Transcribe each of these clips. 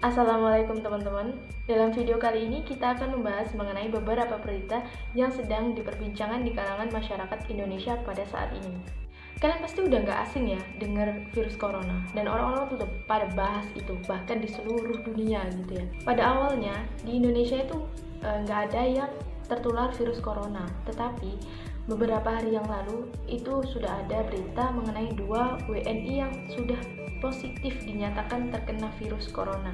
Assalamualaikum teman-teman. Dalam video kali ini kita akan membahas mengenai beberapa berita yang sedang diperbincangkan di kalangan masyarakat Indonesia pada saat ini. Kalian pasti udah nggak asing ya dengar virus corona, dan orang-orang tuh udah pada bahas itu bahkan di seluruh dunia gitu ya. Pada awalnya di Indonesia itu nggak ada yang tertular virus corona, tetapi beberapa hari yang lalu itu sudah ada berita mengenai 2 WNI yang sudah positif dinyatakan terkena virus corona.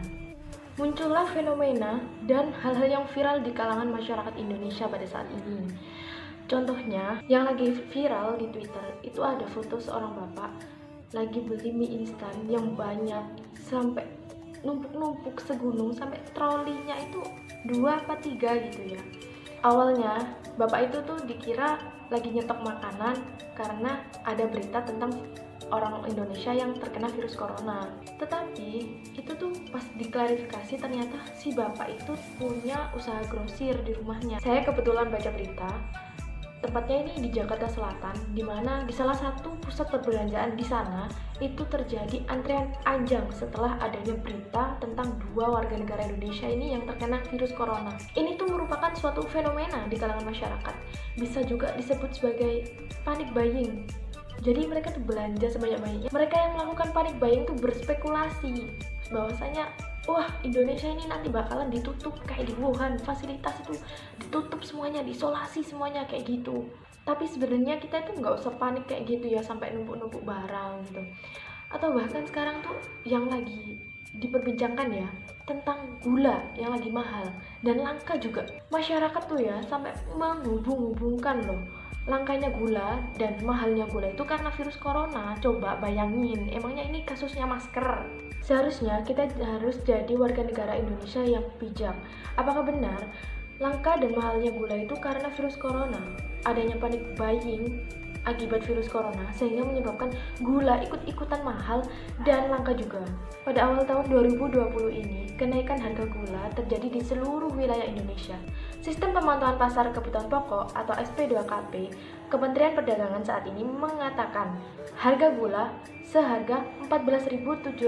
Muncullah fenomena dan hal-hal yang viral di kalangan masyarakat Indonesia pada saat ini. Contohnya, yang lagi viral di Twitter itu ada foto seorang bapak lagi beli mie instan yang banyak sampai numpuk-numpuk segunung, sampai trolinya itu 2 apa 3 gitu ya. Awalnya bapak itu tuh dikira lagi nyetok makanan karena ada berita tentang orang Indonesia yang terkena virus corona. Tetapi itu tuh pas diklarifikasi ternyata si bapak itu punya usaha grosir di rumahnya. Saya kebetulan baca berita, tempatnya ini di Jakarta Selatan, di mana di salah satu pusat perbelanjaan di sana itu terjadi antrean panjang setelah adanya berita tentang 2 warga negara Indonesia ini yang terkena virus corona. Ini tuh merupakan suatu fenomena di kalangan masyarakat. Bisa juga disebut sebagai panic buying. Jadi mereka tuh belanja sebanyak-banyaknya. Mereka yang melakukan panic buying tuh berspekulasi bahwasanya wah, Indonesia ini nanti bakalan ditutup kayak di Wuhan, fasilitas itu ditutup semuanya, diisolasi semuanya kayak gitu. Tapi sebenarnya kita itu nggak usah panik kayak gitu ya, sampai numpuk-numpuk barang gitu. Atau bahkan sekarang tuh yang lagi diperbincangkan ya tentang gula yang lagi mahal dan langka juga. Masyarakat tuh ya sampai menghubung-hubungkan loh langkanya gula dan mahalnya gula itu karena virus corona. Coba bayangin, emangnya ini kasusnya masker? Seharusnya kita harus jadi warga negara Indonesia yang bijak. Apakah benar langka dan mahalnya gula itu karena virus corona? Adanya panic buying akibat virus corona sehingga menyebabkan gula ikut-ikutan mahal dan langka juga. Pada awal tahun 2020 ini, kenaikan harga gula terjadi di seluruh wilayah Indonesia. Sistem Pemantauan Pasar Kebutuhan Pokok atau SP2KP, Kementerian Perdagangan saat ini mengatakan harga gula seharga 14.757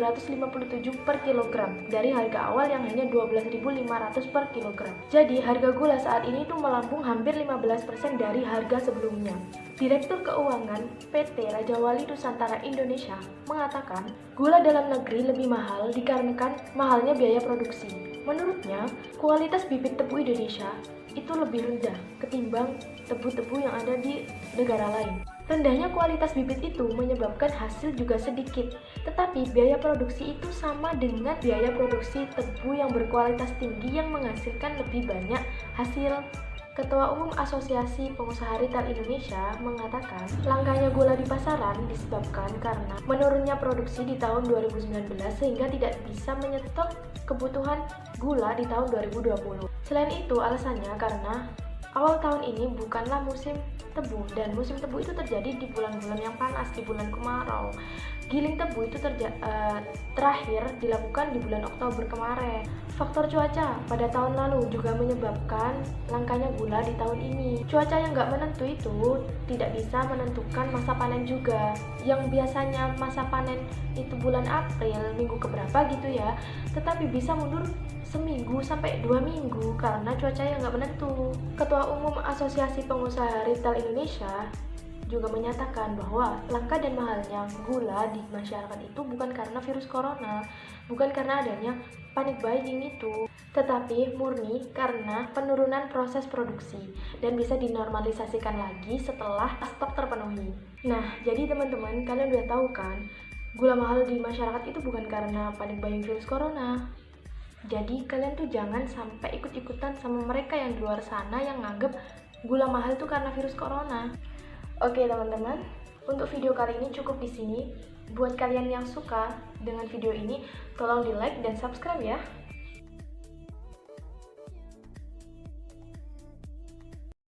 per kilogram dari harga awal yang hanya 12.500 per kilogram. Jadi harga gula saat ini itu melambung hampir 15% dari harga sebelumnya. Direktur Keuangan PT Raja Wali Nusantara Indonesia mengatakan gula dalam negeri lebih mahal dikarenakan mahalnya biaya produksi. Menurutnya, kualitas bibit tebu Indonesia itu lebih rendah ketimbang tebu-tebu yang ada di negara lain. Rendahnya kualitas bibit itu menyebabkan hasil juga sedikit, tetapi biaya produksi itu sama dengan biaya produksi tebu yang berkualitas tinggi yang menghasilkan lebih banyak hasil. Ketua Umum Asosiasi Pengusaha Retail Indonesia mengatakan langkanya gula di pasaran disebabkan karena menurunnya produksi di tahun 2019 sehingga tidak bisa menyetok kebutuhan gula di tahun 2020. Selain itu alasannya karena awal tahun ini bukanlah musim tebu, dan musim tebu itu terjadi di bulan-bulan yang panas, di bulan kemarau. Giling tebu itu terakhir dilakukan di bulan Oktober kemarin. Faktor cuaca pada tahun lalu juga menyebabkan langkanya gula di tahun ini. Cuaca yang nggak menentu itu tidak bisa menentukan masa panen juga. Yang biasanya masa panen itu bulan April, minggu keberapa gitu ya, tetapi bisa mundur seminggu sampai 2 minggu karena cuaca yang nggak menentu. Ketua Umum Asosiasi Pengusaha Retail Indonesia juga menyatakan bahwa langka dan mahalnya gula di masyarakat itu bukan karena virus corona, bukan karena adanya panic buying itu, tetapi murni karena penurunan proses produksi dan bisa dinormalisasikan lagi setelah stok terpenuhi. Nah, jadi teman-teman, kalian udah tahu kan, gula mahal di masyarakat itu bukan karena panic buying virus corona. Jadi kalian tuh jangan sampai ikut-ikutan sama mereka yang di luar sana yang nganggep gula mahal itu karena virus corona. Oke teman-teman, untuk video kali ini cukup di sini. Buat kalian yang suka dengan video ini, tolong di like dan subscribe ya.